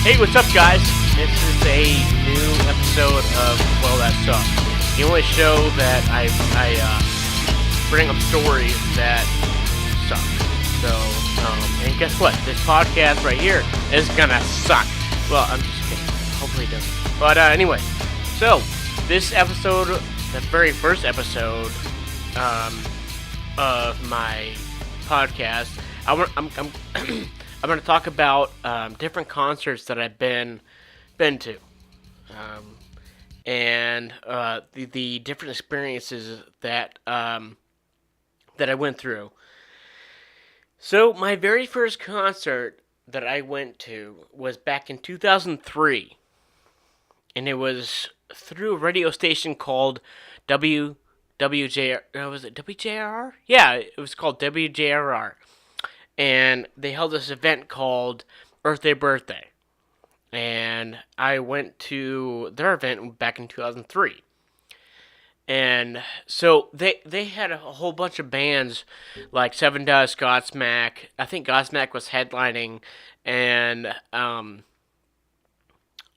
Hey, what's up, guys? This is a new episode of Well, That Sucks. The only show that I bring up stories that suck. So, and guess what? This podcast right here is gonna suck. Well, I'm just kidding. Hopefully it doesn't. But anyway, so this episode, the very first episode of my podcast, I'm going to talk about different concerts that I've been to, and the different experiences that that I went through. So my very first concert that I went to was back in 2003, and it was through a radio station called WJR. Was it WJR? Yeah, it was called WJRR. And they held this event called Earth Day Birthday. And I went to their event back in 2003. And so they had a whole bunch of bands like Seven Dust, Godsmack. I think Godsmack was headlining. And, oh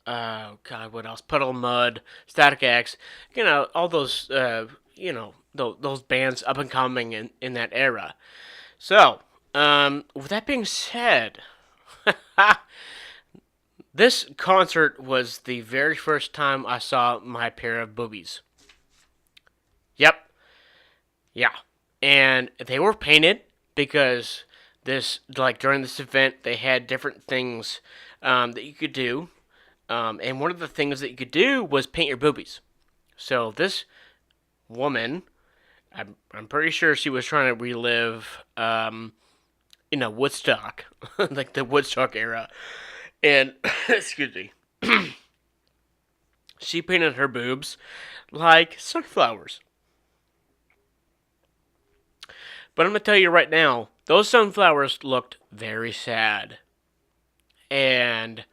God, what else? Puddle Mud, Static X. You know, all those, those bands up and coming in that era. So, with that being said, this concert was the very first time I saw my pair of boobies. Yep. Yeah. And they were painted because during this event, they had different things, that you could do. And one of the things that you could do was paint your boobies. So this woman, I'm pretty sure she was trying to relive, Woodstock, like the Woodstock era, and excuse me, she painted her boobs like sunflowers. But I'm gonna tell you right now, those sunflowers looked very sad, and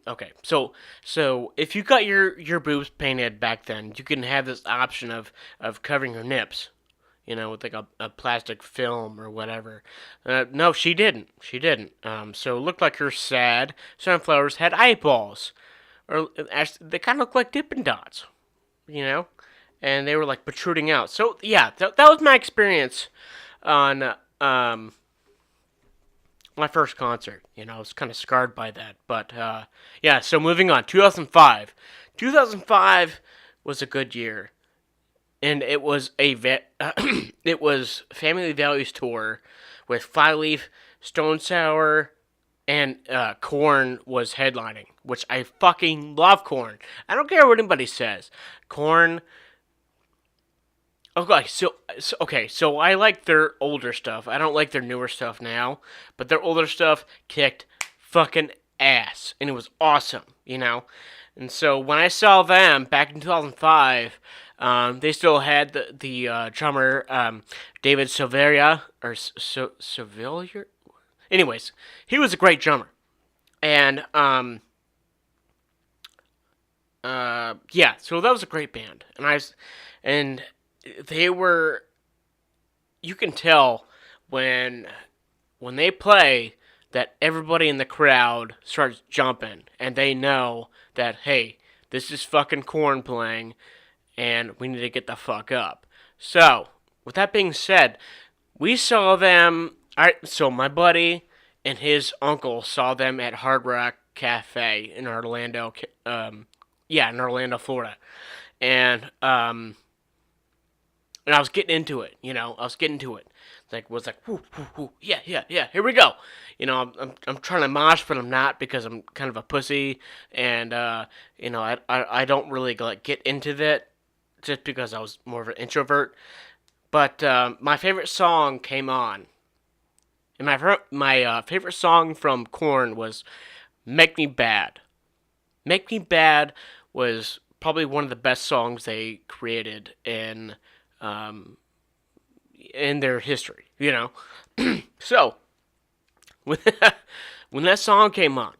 okay. So if you got your boobs painted back then, you can have this option of covering your nips, with like a plastic film or whatever. No, she didn't. She didn't. So it looked like her sad sunflowers had eyeballs. Or actually, they kind of looked like Dippin' Dots, and they were like protruding out. So yeah, that was my experience on my first concert. I was kind of scarred by that. But yeah, so moving on. 2005. 2005 was a good year. And it was it was Family Values Tour with Flyleaf, Stone Sour, and Korn was headlining, which I fucking love Korn. I don't care what anybody says. Korn. Okay, so I like their older stuff. I don't like their newer stuff now, but their older stuff kicked fucking ass, and it was awesome, And so when I saw them back in 2005. They still had the drummer, David Silveria, or Silveria? Anyways, he was a great drummer. And, yeah, so that was a great band. And they were, you can tell when they play that everybody in the crowd starts jumping, and they know that, hey, this is fucking Korn playing, and we need to get the fuck up. So, with that being said, we saw them. So my buddy and his uncle saw them at Hard Rock Cafe in Orlando. In Orlando, Florida, and I was getting into it. Was like, whoo, whoo, whoo, yeah, here we go. I'm trying to mosh, but I'm not because I'm kind of a pussy, and I don't really get into that. Just because I was more of an introvert. But my favorite song came on. And my favorite song from Korn was Make Me Bad. Make Me Bad was probably one of the best songs they created in their history, So, when that song came on,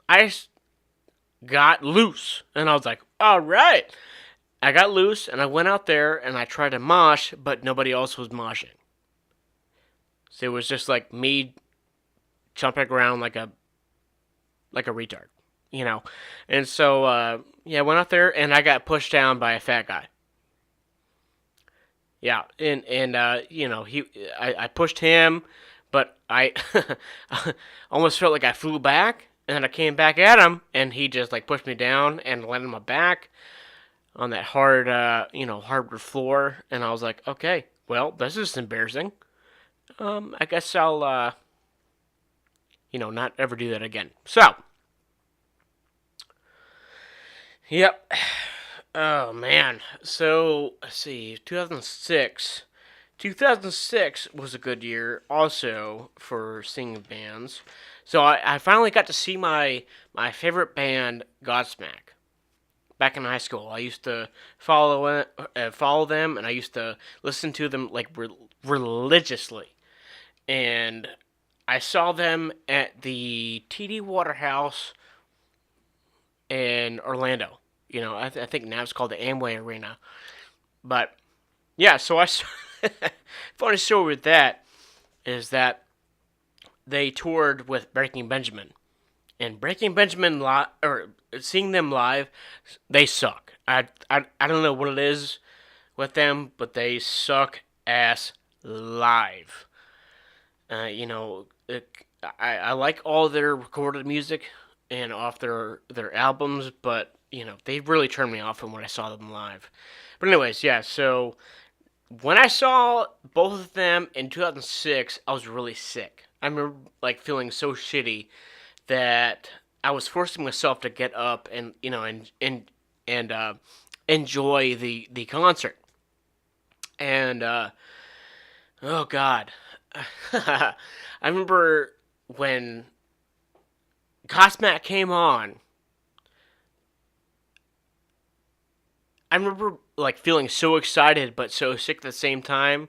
I got loose. And I was like, all right. I got loose, and I went out there, and I tried to mosh, but nobody else was moshing. So it was just like me jumping around like a retard, And so yeah, I went out there and I got pushed down by a fat guy. Yeah, and I pushed him, but I almost felt like I flew back, and then I came back at him, and he just like pushed me down and landed on my back on that hard hardwood floor, and I was like, okay, well, this is embarrassing. I guess I'll not ever do that again. So, yep. Oh man. So let's see, 2006. 2006 was a good year also for singing bands. So I finally got to see my favorite band, Godsmack. Back in high school, I used to follow them, and I used to listen to them like religiously. And I saw them at the TD Waterhouse in Orlando. I think now it's called the Amway Arena. But yeah, so funny story with that is that they toured with Breaking Benjamin, and Breaking Benjamin or seeing them live, they suck. I don't know what it is with them, but they suck ass live. I like all their recorded music and off their albums, but they really turned me off from when I saw them live. But anyways, yeah. So when I saw both of them in 2006, I was really sick. I remember like feeling so shitty that I was forcing myself to get up and enjoy the concert. And oh god, I remember when Godsmack came on. I remember like feeling so excited but so sick at the same time.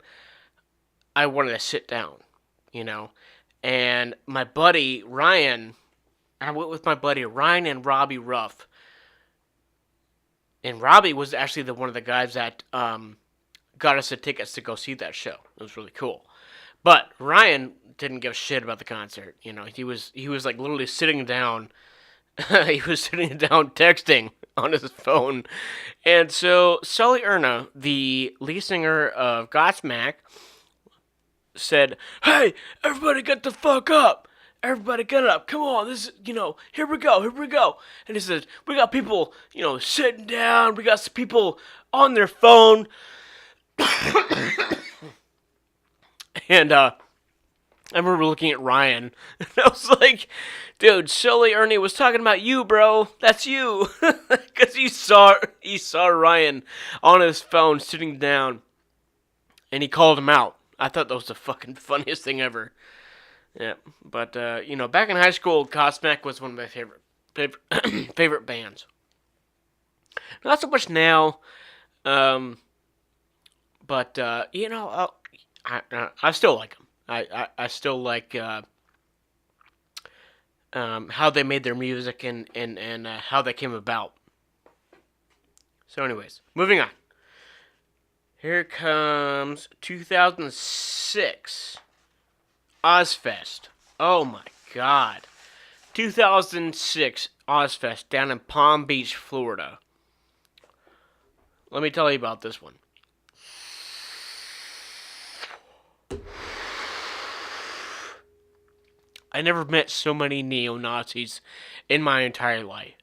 I wanted to sit down, you know. And my buddy Ryan, I went with my buddy Ryan and Robbie Ruff. And Robbie was actually one of the guys that got us the tickets to go see that show. It was really cool. But Ryan didn't give a shit about the concert. He was like literally sitting down. He was sitting down texting on his phone. And so Sully Erna, the lead singer of Godsmack, said, "Hey, everybody get the fuck up. Everybody get up. Come on, this is, here we go, here we go." And he says, "We got people, sitting down. We got some people on their phone." And I remember looking at Ryan, and I was like, "Dude, Sully Ernie was talking about you, bro. That's you." Because he saw Ryan on his phone sitting down, and he called him out. I thought that was the fucking funniest thing ever. Yeah, but back in high school, Godsmack was one of my favorite bands. Not so much now, but I still like them. I still like how they made their music and how they came about. So, anyways, moving on. Here comes 2006 Ozzfest. Oh my god. 2006 Ozzfest down in Palm Beach, Florida. Let me tell you about this one. I never met so many neo-Nazis in my entire life.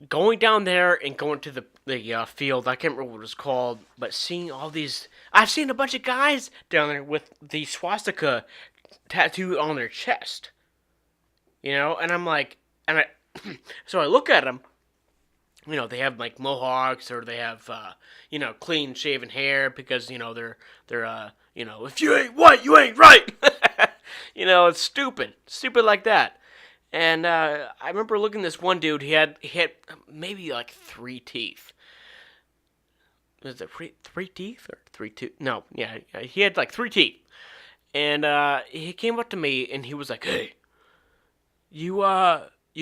Going down there and going to the field, I can't remember what it was called, but seeing all these... I've seen a bunch of guys down there with the swastika tattooed on their chest. And I'm like... So I look at them. They have like mohawks, or they have clean shaven hair because they're if you ain't white, you ain't right. It's stupid like that. And I remember looking at this one dude. He had maybe like 3 teeth. Was it three teeth or 3 tooth? No, yeah, he had like 3 teeth. And he came up to me and he was like, "Hey, you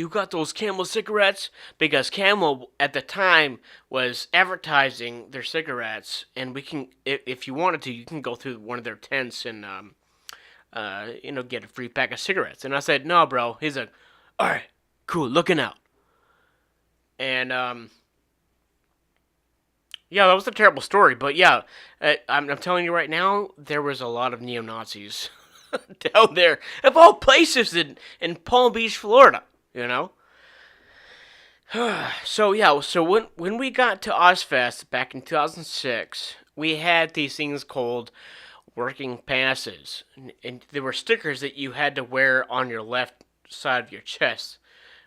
got those Camel cigarettes?" Because Camel at the time was advertising their cigarettes, and we can, if you wanted to, you can go through one of their tents in get a free pack of cigarettes. And I said, no, bro. He's like, all right, cool, looking out. And, yeah, that was a terrible story. But yeah, I'm telling you right now, there was a lot of neo-Nazis down there, of all places in Palm Beach, Florida, you know? So yeah, so when we got to Ozfest back in 2006, we had these things called working passes, and there were stickers that you had to wear on your left side of your chest,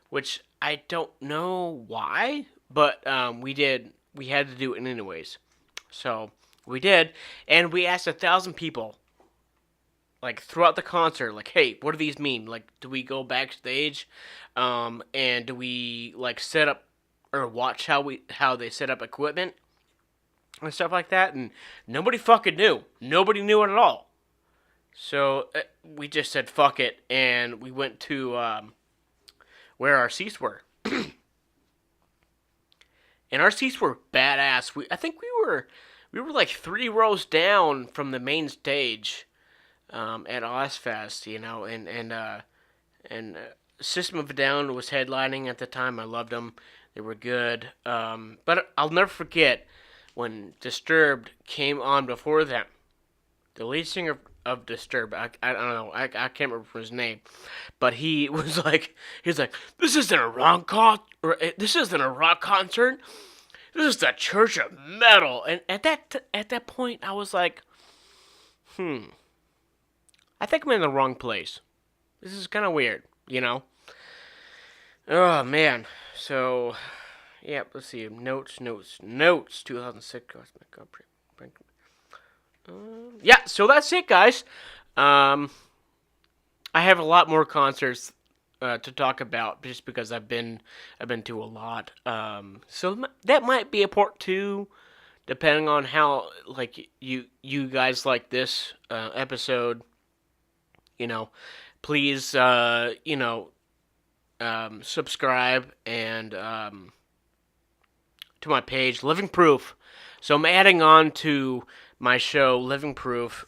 which I don't know why, but we did. We had to do it anyways, so we did, and we asked 1,000 people like throughout the concert, like, hey, what do these mean? Like, do we go backstage, and do we like set up or watch how they set up equipment and stuff like that? And nobody fucking knew. Nobody knew it at all. So we just said fuck it, and we went to where our seats were, and our seats were badass. I think we were like 3 rows down from the main stage at Ozfest, and System of a Down was headlining at the time. I loved them; they were good. But I'll never forget when Disturbed came on before them. The lead singer of Disturbed, I don't know, I can't remember his name, but he's like, this isn't a this isn't a rock concert. This is the Church of Metal, and at that point, I was like, I think I'm in the wrong place. This is kind of weird, you know? Oh, man. So, yeah, let's see. Notes. 2006. Yeah, so that's it, guys. I have a lot more concerts to talk about just because I've been to a lot. So that might be a part 2, depending on how like you guys like this episode. Please, subscribe and to my page, Living Proof. So I'm adding on to my show, Living Proof,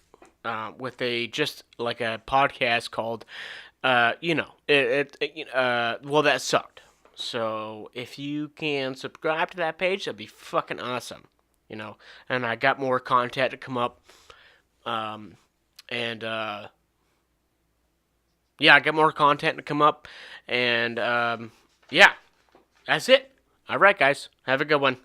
with just like a podcast called, well, that sucked. So if you can subscribe to that page, that'd be fucking awesome. And I got more content to come up, and yeah, I got more content to come up, and yeah, that's it. All right, guys, have a good one.